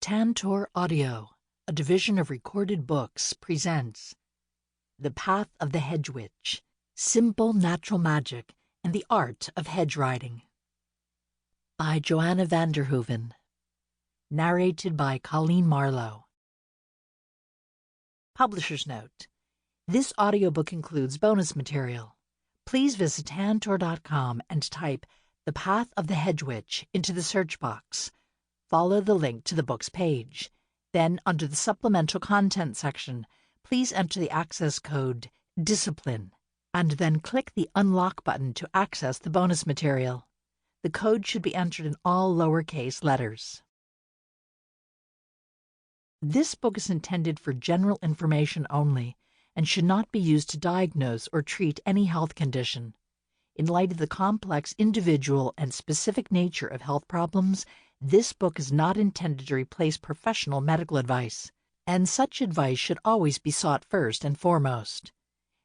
Tantor Audio, a division of Recorded Books, presents The Path of the Hedge Witch, Simple Natural Magic and the Art of Hedge Riding, by Joanna van der Hoeven. Narrated by Coleen Marlo. Publisher's Note: this audiobook includes bonus material. Please visit Tantor.com and type The Path of the Hedge Witch into the search box. Follow the link to the book's page. Then, under the supplemental content section, please enter the access code DISCIPLINE, and then click the Unlock button to access the bonus material. The code should be entered in all lowercase letters. This book is intended for general information only and should not be used to diagnose or treat any health condition. In light of the complex individual and specific nature of health problems, this book is not intended to replace professional medical advice, and such advice should always be sought first and foremost.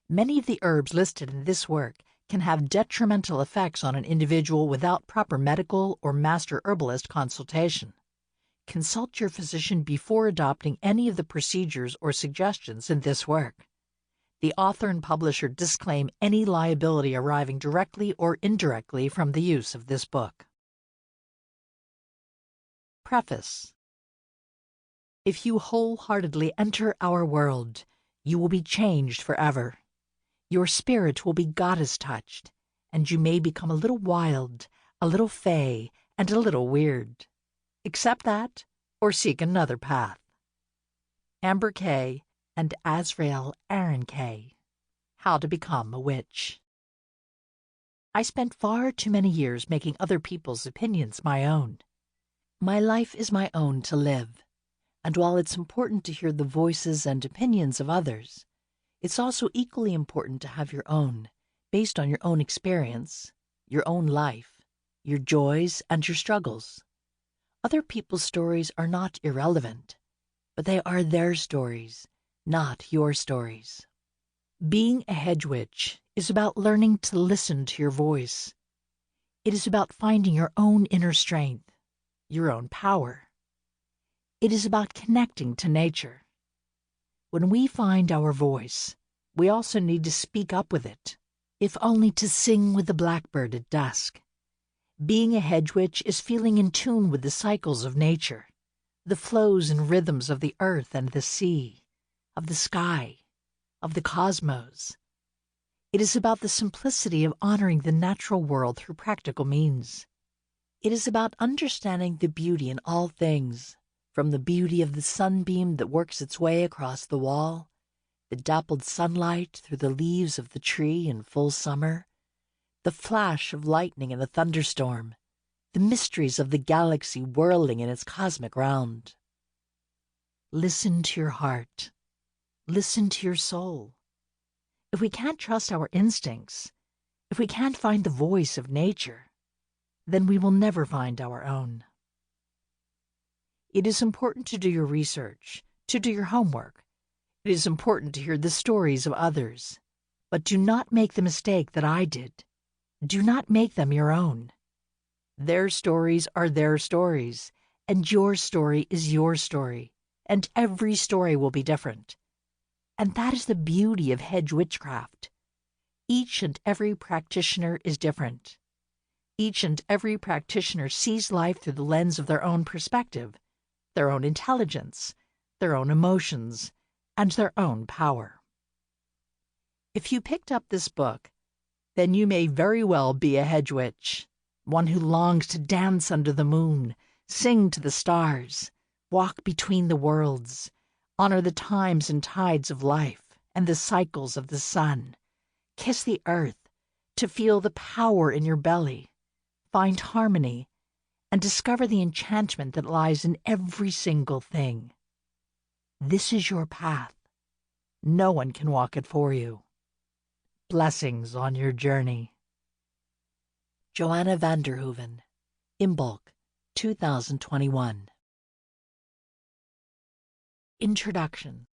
Many of the herbs listed in this work can have detrimental effects on an individual without proper medical or master herbalist consultation. Consult your physician before adopting any of the procedures or suggestions in this work. The author and publisher disclaim any liability arising directly or indirectly from the use of this book. Preface. If you wholeheartedly enter our world, you will be changed forever. Your spirit will be goddess-touched, and you may become a little wild, a little fey, and a little weird. Accept that, or seek another path. Amber K. and Azrael Aaron K. How to Become a Witch. I spent far too many years making other people's opinions my own. My life is my own to live, and while it's important to hear the voices and opinions of others, it's also equally important to have your own, based on your own experience, your own life, your joys and your struggles. Other people's stories are not irrelevant, but they are their stories, not your stories. Being a hedge witch is about learning to listen to your voice. It is about finding your own inner strength, your own power. It is about connecting to nature. When we find our voice, we also need to speak up with it, if only to sing with the blackbird at dusk. Being a hedge witch is feeling in tune with the cycles of nature, the flows and rhythms of the earth and the sea, of the sky, of the cosmos. It is about the simplicity of honoring the natural world through practical means. It is about understanding the beauty in all things, from the beauty of the sunbeam that works its way across the wall, the dappled sunlight through the leaves of the tree in full summer, the flash of lightning in a thunderstorm, the mysteries of the galaxy whirling in its cosmic round. Listen to your heart. Listen to your soul. If we can't trust our instincts, if we can't find the voice of nature, then we will never find our own. It is important to do your research, to do your homework. It is important to hear the stories of others. But do not make the mistake that I did. Do not make them your own. Their stories are their stories, and your story is your story, and every story will be different. And that is the beauty of Hedge Witchcraft. Each and every practitioner is different. Each and every practitioner sees life through the lens of their own perspective, their own intelligence, their own emotions, and their own power. If you picked up this book, then you may very well be a hedge witch, one who longs to dance under the moon, sing to the stars, walk between the worlds, honor the times and tides of life and the cycles of the sun, kiss the earth, to feel the power in your belly, find harmony, and discover the enchantment that lies in every single thing. This is your path. No one can walk it for you. Blessings on your journey. Joanna van der Hoeven, Imbolc, 2021. Introduction.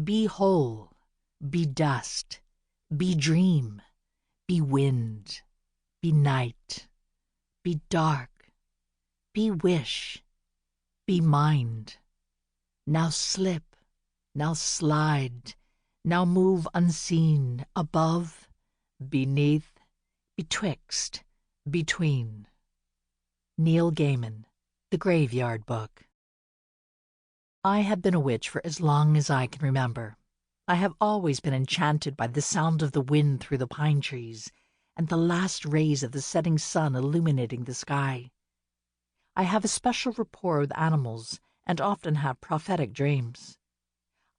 Be whole, be dust, be dream, be wind, be night, be dark, be wish, be mind. Now slip, now slide, now move unseen, above, beneath, betwixt, between. Neil Gaiman, The Graveyard Book. I have been a witch for as long as I can remember. I have always been enchanted by the sound of the wind through the pine trees and the last rays of the setting sun illuminating the sky. I have a special rapport with animals and often have prophetic dreams.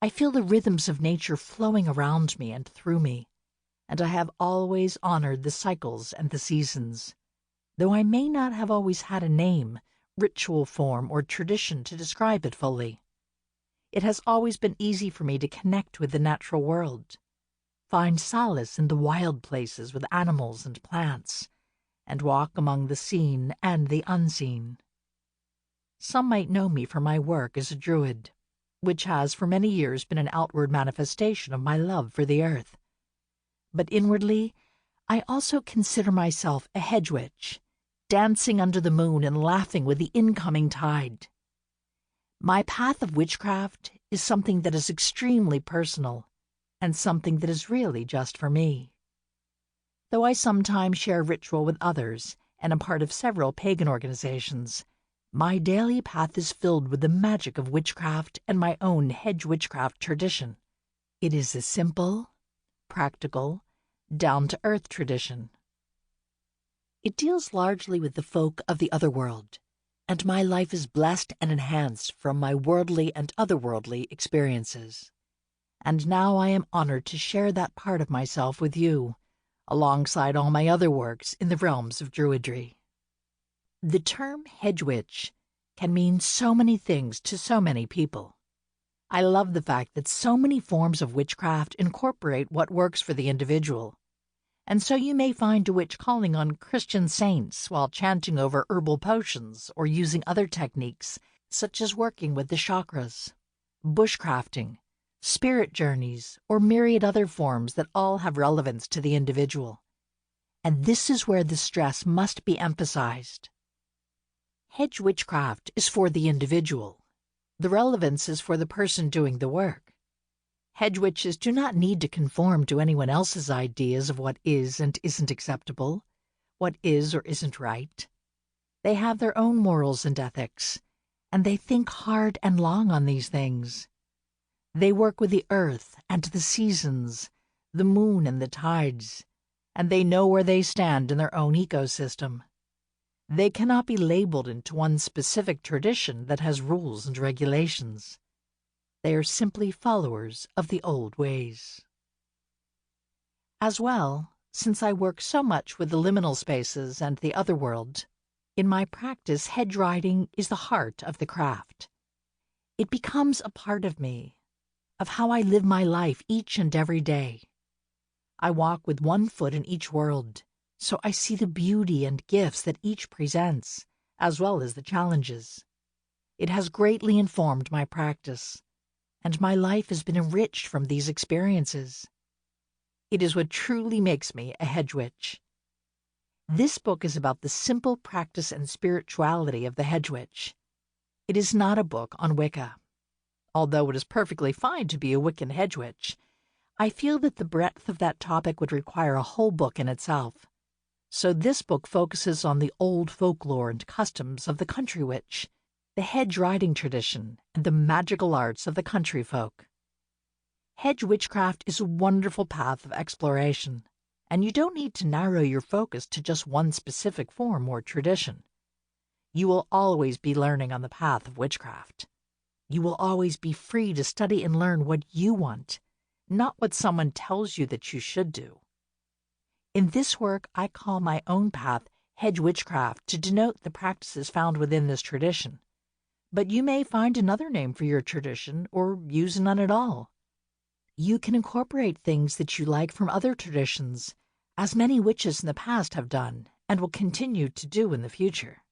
I feel the rhythms of nature flowing around me and through me, and I have always honored the cycles and the seasons, though I may not have always had a name, ritual form, or tradition to describe it fully. It has always been easy for me to connect with the natural world, find solace in the wild places with animals and plants, and walk among the seen and the unseen. Some might know me for my work as a druid, which has for many years been an outward manifestation of my love for the earth. But inwardly, I also consider myself a hedge witch, dancing under the moon and laughing with the incoming tide. My path of witchcraft is something that is extremely personal, and something that is really just for me. Though I sometimes share ritual with others and am part of several pagan organizations, my daily path is filled with the magic of witchcraft and my own hedge witchcraft tradition. It is a simple, practical, down-to-earth tradition. It deals largely with the folk of the other world, and my life is blessed and enhanced from my worldly and otherworldly experiences. And now I am honored to share that part of myself with you, alongside all my other works in the realms of druidry. The term hedge witch can mean so many things to so many people. I love the fact that so many forms of witchcraft incorporate what works for the individual. And so you may find a witch calling on Christian saints while chanting over herbal potions or using other techniques, such as working with the chakras, bushcrafting, spirit journeys, or myriad other forms that all have relevance to the individual. And this is where the stress must be emphasized. Hedge witchcraft is for the individual. The relevance is for the person doing the work. Hedge witches do not need to conform to anyone else's ideas of what is and isn't acceptable, what is or isn't right. They have their own morals and ethics, and they think hard and long on these things. They work with the earth and the seasons, the moon and the tides, and they know where they stand in their own ecosystem. They cannot be labeled into one specific tradition that has rules and regulations. They are simply followers of the old ways. As well, since I work so much with the liminal spaces and the other world, in my practice hedge riding is the heart of the craft. It becomes a part of me, of how I live my life each and every day. I walk with one foot in each world, so I see the beauty and gifts that each presents, as well as the challenges. It has greatly informed my practice, and my life has been enriched from these experiences. It is what truly makes me a hedge witch. This book is about the simple practice and spirituality of the hedge witch. It is not a book on Wicca. Although it is perfectly fine to be a Wiccan hedge witch, I feel that the breadth of that topic would require a whole book in itself. So this book focuses on the old folklore and customs of the country witch, the hedge riding tradition, and the magical arts of the country folk. Hedge witchcraft is a wonderful path of exploration, and you don't need to narrow your focus to just one specific form or tradition. You will always be learning on the path of witchcraft. You will always be free to study and learn what you want, not what someone tells you that you should do. In this work, I call my own path hedge witchcraft to denote the practices found within this tradition. But you may find another name for your tradition or use none at all. You can incorporate things that you like from other traditions, as many witches in the past have done and will continue to do in the future.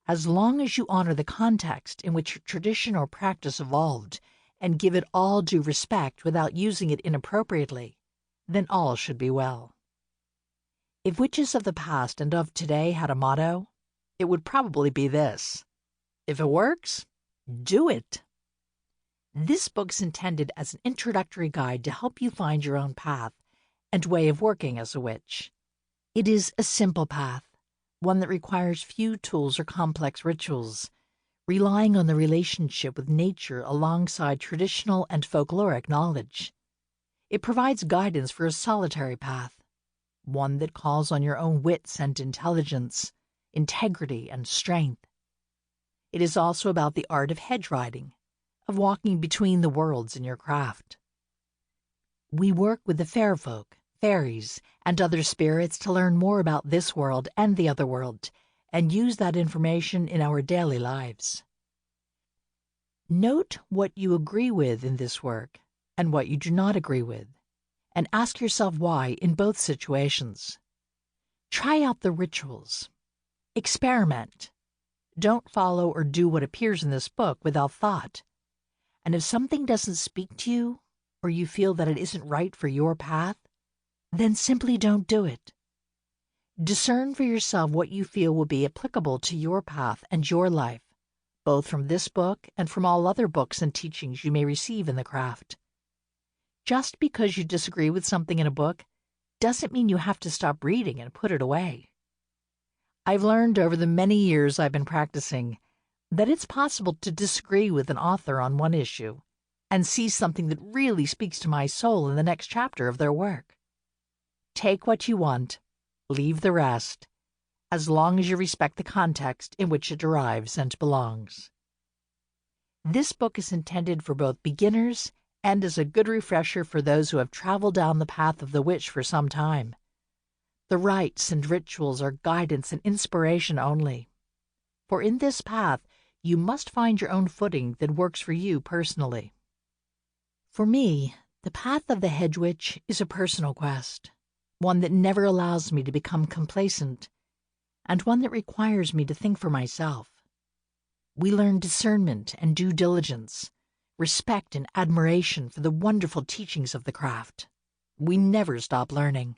As long as you honor the context in which your tradition or practice evolved and give it all due respect without using it inappropriately, then all should be well. If witches of the past and of today had a motto, it would probably be this: If it works, do it. This book's intended as an introductory guide to help you find your own path and way of working as a witch. It is a simple path, one that requires few tools or complex rituals, relying on the relationship with nature alongside traditional and folkloric knowledge. It provides guidance for a solitary path, one that calls on your own wits and intelligence, integrity and strength. It is also about the art of hedge riding, of walking between the worlds in your craft. We work with the fair folk, fairies, and other spirits to learn more about this world and the other world, and use that information in our daily lives. Note what you agree with in this work and what you do not agree with, and ask yourself why in both situations. Try out the rituals. Experiment. Don't follow or do what appears in this book without thought. And if something doesn't speak to you, or you feel that it isn't right for your path, then simply don't do it. Discern for yourself what you feel will be applicable to your path and your life, both from this book and from all other books and teachings you may receive in the craft. Just because you disagree with something in a book doesn't mean you have to stop reading and put it away. I've learned over the many years I've been practicing that it's possible to disagree with an author on one issue and see something that really speaks to my soul in the next chapter of their work. Take what you want, leave the rest, as long as you respect the context in which it derives and belongs. This book is intended for both beginners and as a good refresher for those who have traveled down the path of the witch for some time. The rites and rituals are guidance and inspiration only. For in this path, you must find your own footing that works for you personally. For me, the path of the Hedge Witch is a personal quest, one that never allows me to become complacent, and one that requires me to think for myself. We learn discernment and due diligence, respect and admiration for the wonderful teachings of the craft. We never stop learning.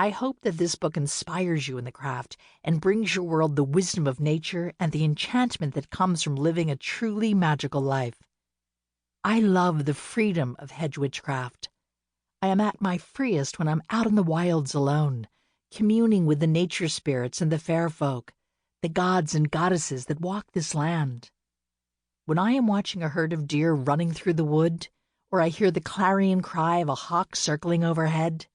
I hope that this book inspires you in the craft and brings your world the wisdom of nature and the enchantment that comes from living a truly magical life. I love the freedom of hedge witchcraft. I am at my freest when I'm out in the wilds alone, communing with the nature spirits and the fair folk, the gods and goddesses that walk this land. When I am watching a herd of deer running through the wood, or I hear the clarion cry of a hawk circling overhead,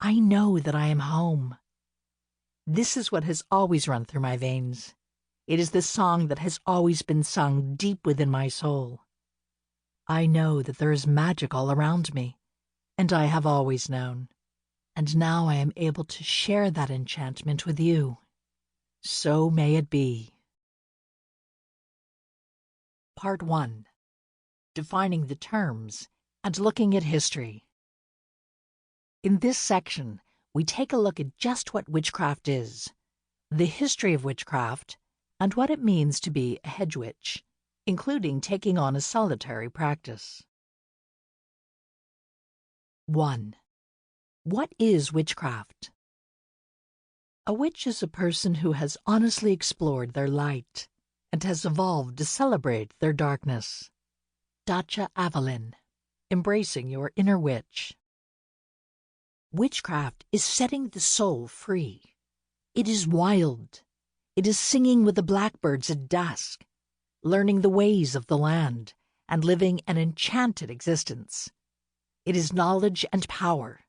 I know that I am home. This is what has always run through my veins. It is the song that has always been sung deep within my soul. I know that there is magic all around me, and I have always known. And now I am able to share that enchantment with you. So may it be. Part 1. Defining the terms and looking at history. In this section, we take a look at just what witchcraft is, the history of witchcraft, and what it means to be a hedge witch, including taking on a solitary practice. 1. What is witchcraft? A witch is a person who has honestly explored their light and has evolved to celebrate their darkness. Dacha Avalin, Embracing Your Inner Witch. Witchcraft is setting the soul free. It is wild. It is singing with the blackbirds at dusk, learning the ways of the land, and living an enchanted existence. It is knowledge and power.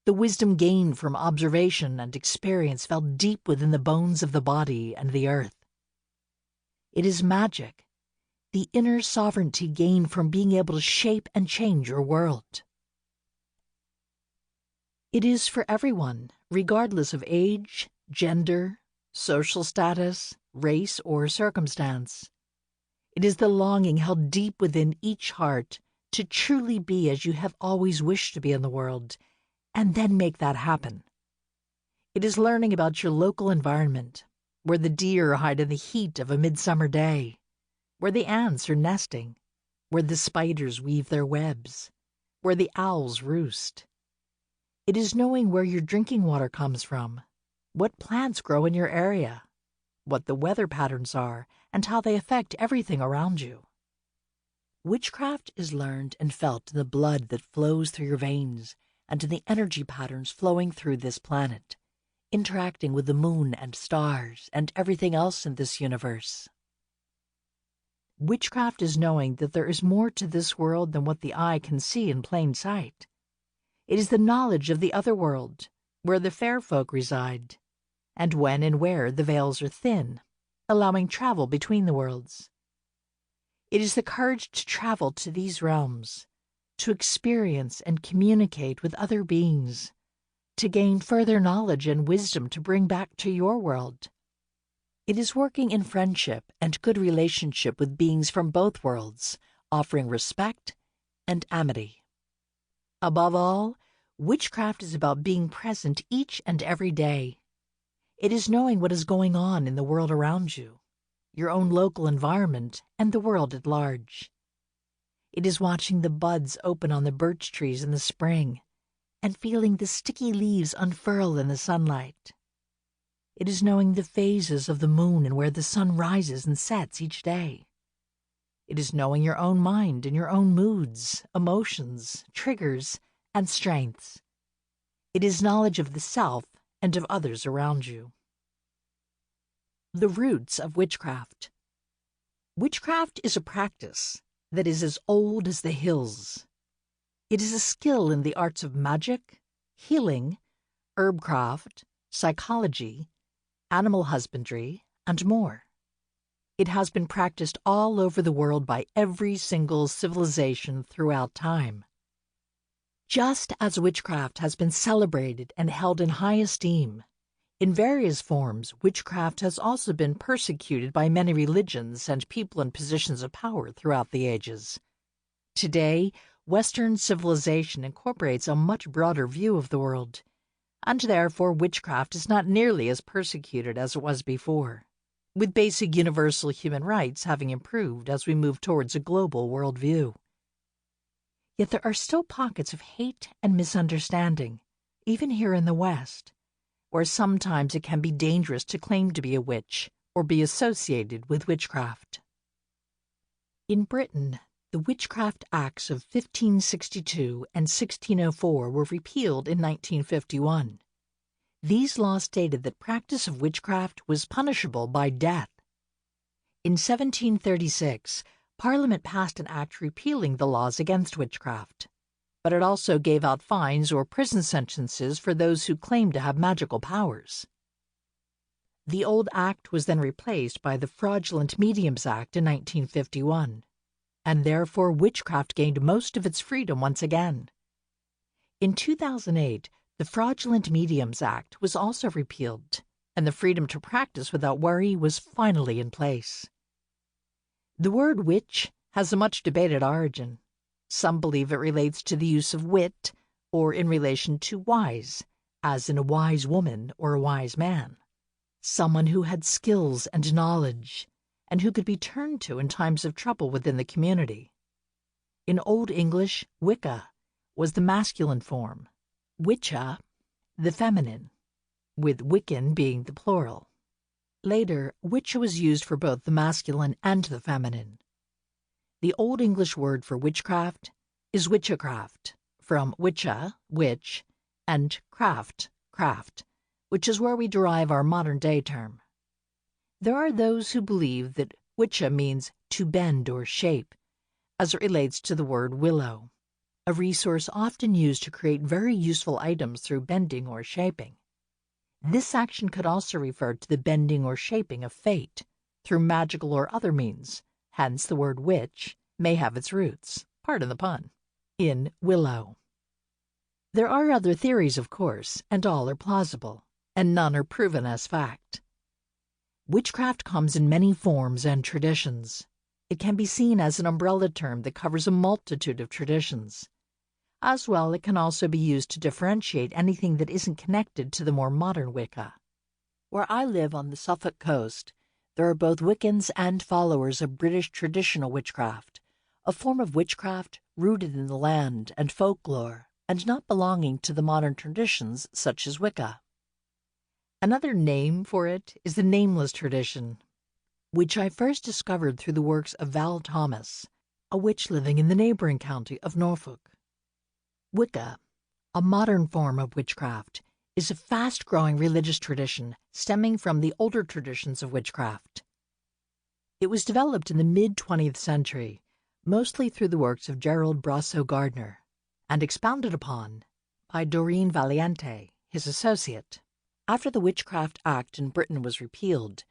The wisdom gained from observation and experience felt deep within the bones of the body and the earth. It is magic, the inner sovereignty gained from being able to shape and change your world. It is for everyone, regardless of age, gender, social status, race, or circumstance. It is the longing held deep within each heart to truly be as you have always wished to be in the world, and then make that happen. It is learning about your local environment, where the deer hide in the heat of a midsummer day, where the ants are nesting, where the spiders weave their webs, where the owls roost. It is knowing where your drinking water comes from, what plants grow in your area, what the weather patterns are, and how they affect everything around you. Witchcraft is learned and felt in the blood that flows through your veins and in the energy patterns flowing through this planet, interacting with the moon and stars and everything else in this universe. Witchcraft is knowing that there is more to this world than what the eye can see in plain sight. It is the knowledge of the other world, where the fair folk reside, and when and where the veils are thin, allowing travel between the worlds. It is the courage to travel to these realms, to experience and communicate with other beings, to gain further knowledge and wisdom to bring back to your world. It is working in friendship and good relationship with beings from both worlds, offering respect and amity. Above all, witchcraft is about being present each and every day. It is knowing what is going on in the world around you, your own local environment, and the world at large. It is watching the buds open on the birch trees in the spring and feeling the sticky leaves unfurl in the sunlight. It is knowing the phases of the moon and where the sun rises and sets each day. It is knowing your own mind and your own moods, emotions, triggers, and strengths. It is knowledge of the self and of others around you. The roots of witchcraft. Witchcraft is a practice that is as old as the hills. It is a skill in the arts of magic, healing, herbcraft, psychology, animal husbandry, and more. It has been practiced all over the world by every single civilization throughout time. Just as witchcraft has been celebrated and held in high esteem, in various forms, witchcraft has also been persecuted by many religions and people in positions of power throughout the ages. Today, Western civilization incorporates a much broader view of the world, and therefore witchcraft is not nearly as persecuted as it was before, with basic universal human rights having improved as we move towards a global worldview. Yet there are still pockets of hate and misunderstanding, even here in the West, where sometimes it can be dangerous to claim to be a witch or be associated with witchcraft. In Britain, the Witchcraft Acts of 1562 and 1604 were repealed in 1951. These laws stated that practice of witchcraft was punishable by death. In 1736, Parliament passed an act repealing the laws against witchcraft, but it also gave out fines or prison sentences for those who claimed to have magical powers. The old act was then replaced by the Fraudulent Mediums Act in 1951. And therefore witchcraft gained most of its freedom once again. In 2008, the Fraudulent Mediums Act was also repealed, and the freedom to practice without worry was finally in place. The word witch has a much debated origin. Some believe it relates to the use of wit, or in relation to wise, as in a wise woman or a wise man, someone who had skills and knowledge, and who could be turned to in times of trouble within the community. In Old English, Wicca was the masculine form, Witcha the feminine, with Wiccan being the plural. Later, Witcha was used for both the masculine and the feminine. The Old English word for witchcraft is witchcraft, from witcha, witch, and craft, which is where we derive our modern-day term. There are those who believe that witcha means to bend or shape, as it relates to the word willow, a resource often used to create very useful items through bending or shaping. This action could also refer to the bending or shaping of fate through magical or other means, hence the word witch may have its roots, pardon the pun, in willow. There are other theories, of course, and all are plausible, and none are proven as fact. Witchcraft comes in many forms and traditions. It can be seen as an umbrella term that covers a multitude of traditions. As well, it can also be used to differentiate anything that isn't connected to the more modern Wicca. Where I live on the Suffolk coast, there are both Wiccans and followers of British traditional witchcraft, a form of witchcraft rooted in the land and folklore and not belonging to the modern traditions such as Wicca. Another name for it is the nameless tradition, which I first discovered through the works of Val Thomas, a witch living in the neighboring county of Norfolk. Wicca, a modern form of witchcraft, is a fast-growing religious tradition stemming from the older traditions of witchcraft. It was developed in the mid-20th century, mostly through the works of Gerald Brasso Gardner, and expounded upon by Doreen Valiente, his associate. After the Witchcraft Act in Britain was repealed,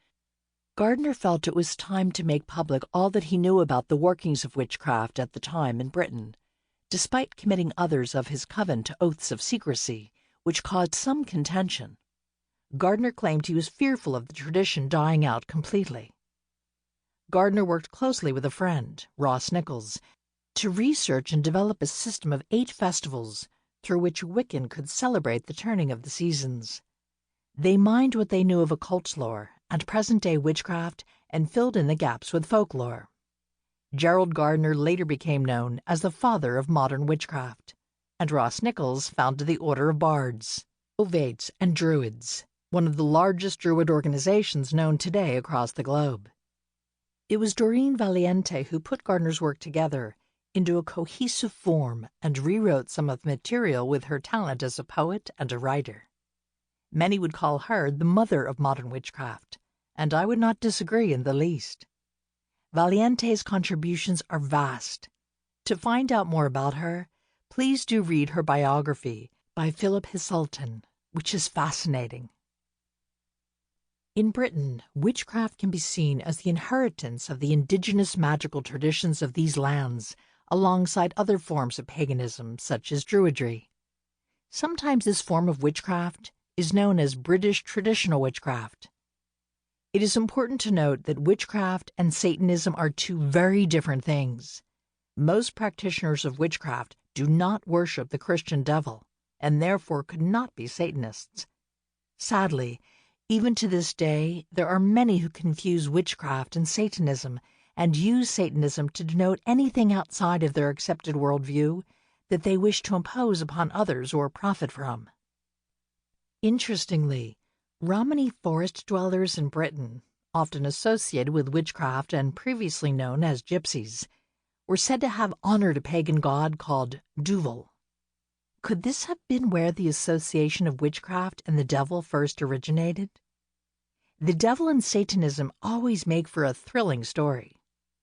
Gardner felt it was time to make public all that he knew about the workings of witchcraft at the time in Britain, despite committing others of his coven to oaths of secrecy, which caused some contention. Gardner claimed he was fearful of the tradition dying out completely. Gardner worked closely with a friend, Ross Nichols, to research and develop a system of 8 festivals through which Wiccan could celebrate the turning of the seasons. They mined what they knew of occult lore and present-day witchcraft and filled in the gaps with folklore. Gerald Gardner later became known as the father of modern witchcraft, and Ross Nichols founded the Order of Bards, Ovates, and Druids, one of the largest Druid organizations known today across the globe. It was Doreen Valiente who put Gardner's work together into a cohesive form and rewrote some of the material with her talent as a poet and a writer. Many would call her the mother of modern witchcraft, and I would not disagree in the least. Valiente's contributions are vast. To find out more about her, please do read her biography by Philip Hisselton, which is fascinating. In Britain, witchcraft can be seen as the inheritance of the indigenous magical traditions of these lands, alongside other forms of paganism, such as Druidry. Sometimes this form of witchcraft is known as British traditional witchcraft. It is important to note that witchcraft and Satanism are 2 very different things. Most practitioners of witchcraft do not worship the Christian devil, and therefore could not be Satanists. Sadly, even to this day, there are many who confuse witchcraft and Satanism and use Satanism to denote anything outside of their accepted worldview that they wish to impose upon others or profit from. Interestingly, Romany forest dwellers in Britain, often associated with witchcraft and previously known as gypsies, were said to have honored a pagan god called Duvel. Could this have been where the association of witchcraft and the devil first originated? The devil and Satanism always make for a thrilling story.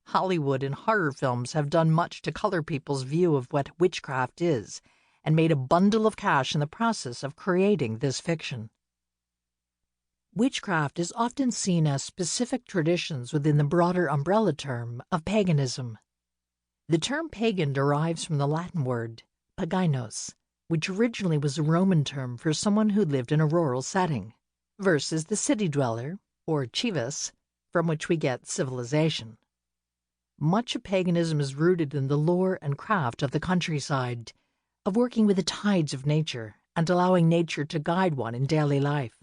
Hollywood and horror films have done much to color people's view of what witchcraft is, and made a bundle of cash in the process of creating this fiction. Witchcraft is often seen as specific traditions within the broader umbrella term of paganism. The term pagan derives from the Latin word paganos, which originally was a Roman term for someone who lived in a rural setting, versus the city dweller, or civis, from which we get civilization. Much of paganism is rooted in the lore and craft of the countryside, of working with the tides of nature and allowing nature to guide one in daily life.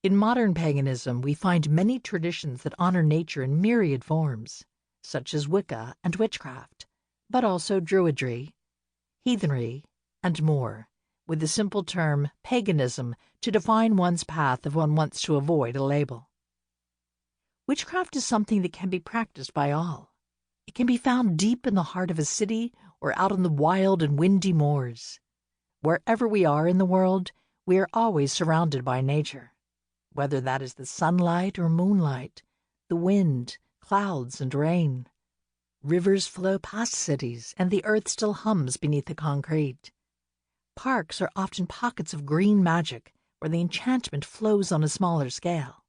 In modern paganism, we find many traditions that honor nature in myriad forms, such as Wicca and witchcraft, but also Druidry, heathenry, and more, with the simple term paganism to define one's path if one wants to avoid a label. Witchcraft is something that can be practiced by all. It can be found deep in the heart of a city or out on the wild and windy moors. Wherever we are in the world, we are always surrounded by nature, whether that is the sunlight or moonlight, the wind, clouds, and rain. Rivers flow past cities, and the earth still hums beneath the concrete. Parks are often pockets of green magic where the enchantment flows on a smaller scale.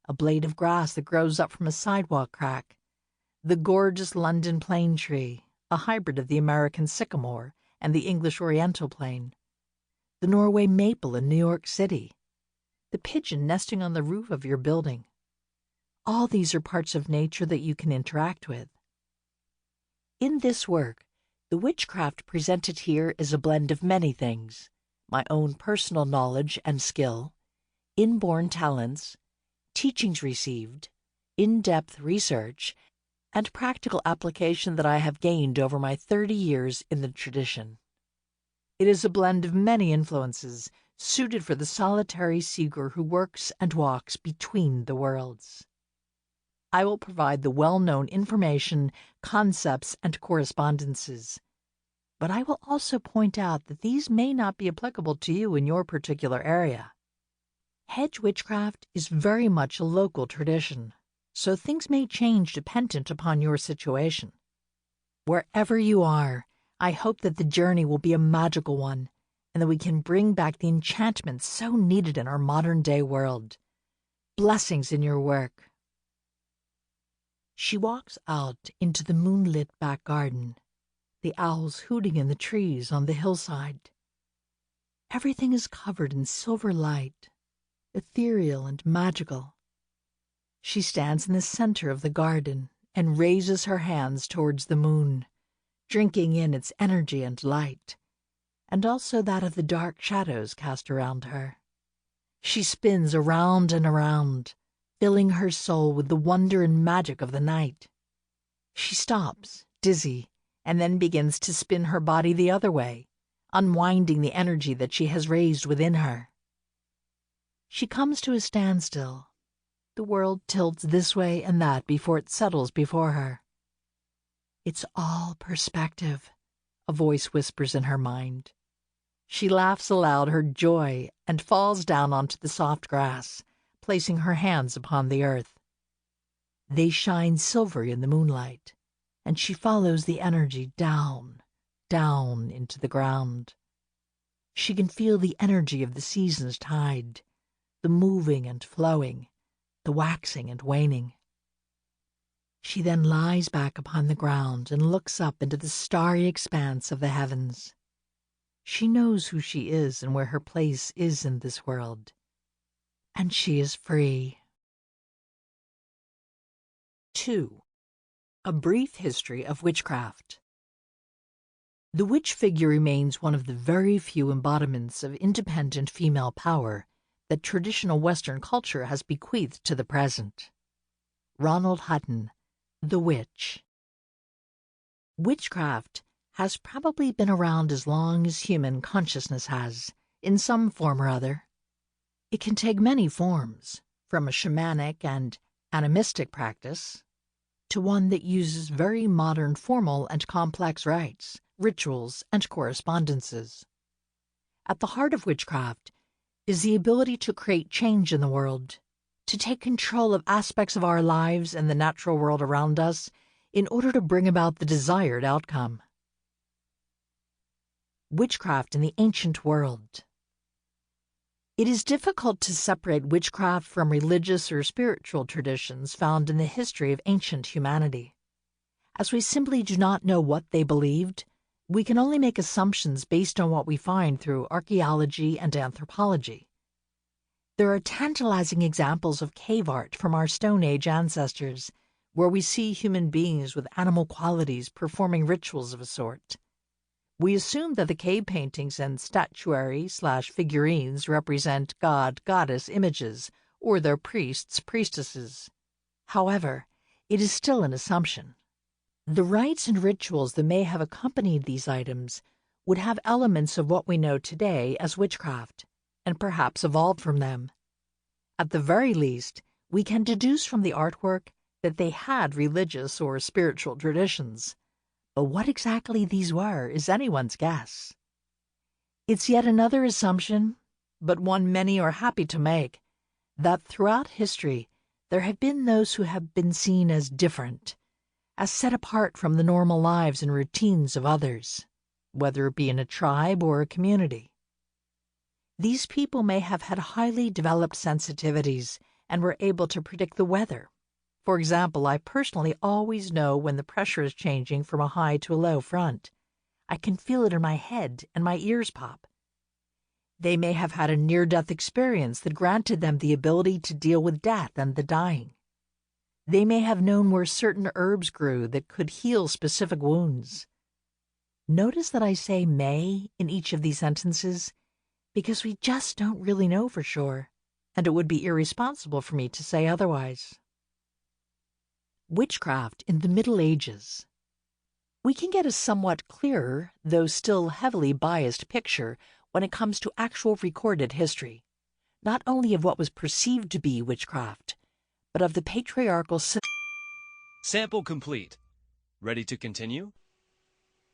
A blade of grass that grows up from a sidewalk crack, the gorgeous London plane tree, a hybrid of the American sycamore and the English oriental plane, the Norway maple in New York City, the pigeon nesting on the roof of your building. All these are parts of nature that you can interact with. In this work, the witchcraft presented here is a blend of many things: my own personal knowledge and skill, inborn talents, teachings received, in-depth research, and practical application that I have gained over my 30 years in the tradition. It is a blend of many influences, suited for the solitary seeker who works and walks between the worlds. I will provide the well-known information, concepts, and correspondences, but I will also point out that these may not be applicable to you in your particular area. Hedge witchcraft is very much a local tradition, so things may change dependent upon your situation. Wherever you are, I hope that the journey will be a magical one, and that we can bring back the enchantment so needed in our modern-day world. Blessings in your work. She walks out into the moonlit back garden, the owls hooting in the trees on the hillside. Everything is covered in silver light, ethereal and magical. She stands in the center of the garden and raises her hands towards the moon, drinking in its energy and light, and also that of the dark shadows cast around her. She spins around and around, filling her soul with the wonder and magic of the night. She stops, dizzy, and then begins to spin her body the other way, unwinding the energy that she has raised within her. She comes to a standstill. The world tilts this way and that before it settles before her. It's all perspective, a voice whispers in her mind. She laughs aloud her joy and falls down onto the soft grass, placing her hands upon the earth. They shine silvery in the moonlight, and she follows the energy down, down into the ground. She can feel the energy of the season's tide, the moving and flowing, the waxing and waning. She then lies back upon the ground and looks up into the starry expanse of the heavens. She knows who she is and where her place is in this world, and she is free. 2. A brief history of witchcraft. The witch figure remains one of the very few embodiments of independent female power that traditional Western culture has bequeathed to the present. Ronald Hutton, The Witch. Witchcraft has probably been around as long as human consciousness has, in some form or other. It can take many forms, from a shamanic and animistic practice to one that uses very modern formal and complex rites, rituals, and correspondences. At the heart of witchcraft is the ability to create change in the world, to take control of aspects of our lives and the natural world around us in order to bring about the desired outcome. Witchcraft in the ancient world. It is difficult to separate witchcraft from religious or spiritual traditions found in the history of ancient humanity. As we simply do not know what they believed, we can only make assumptions based on what we find through archaeology and anthropology. There are tantalizing examples of cave art from our Stone Age ancestors, where we see human beings with animal qualities performing rituals of a sort. We assume that the cave paintings and statuary/figurines represent god-goddess images or their priests/priestesses. However, it is still an assumption. The rites and rituals that may have accompanied these items would have elements of what we know today as witchcraft, and perhaps evolved from them. At the very least, we can deduce from the artwork that they had religious or spiritual traditions. But what exactly these were is anyone's guess. It's yet another assumption, but one many are happy to make, that throughout history there have been those who have been seen as different, as set apart from the normal lives and routines of others, whether it be in a tribe or a community. These people may have had highly developed sensitivities and were able to predict the weather. For example, I personally always know when the pressure is changing from a high to a low front. I can feel it in my head and my ears pop. They may have had a near-death experience that granted them the ability to deal with death and the dying. They may have known where certain herbs grew that could heal specific wounds. Notice that I say may in each of these sentences because we just don't really know for sure, and it would be irresponsible for me to say otherwise. Witchcraft in the Middle Ages. We can get a somewhat clearer, though still heavily biased picture when it comes to actual recorded history, not only of what was perceived to be witchcraft, but of the patriarchal Sample complete. Ready to continue?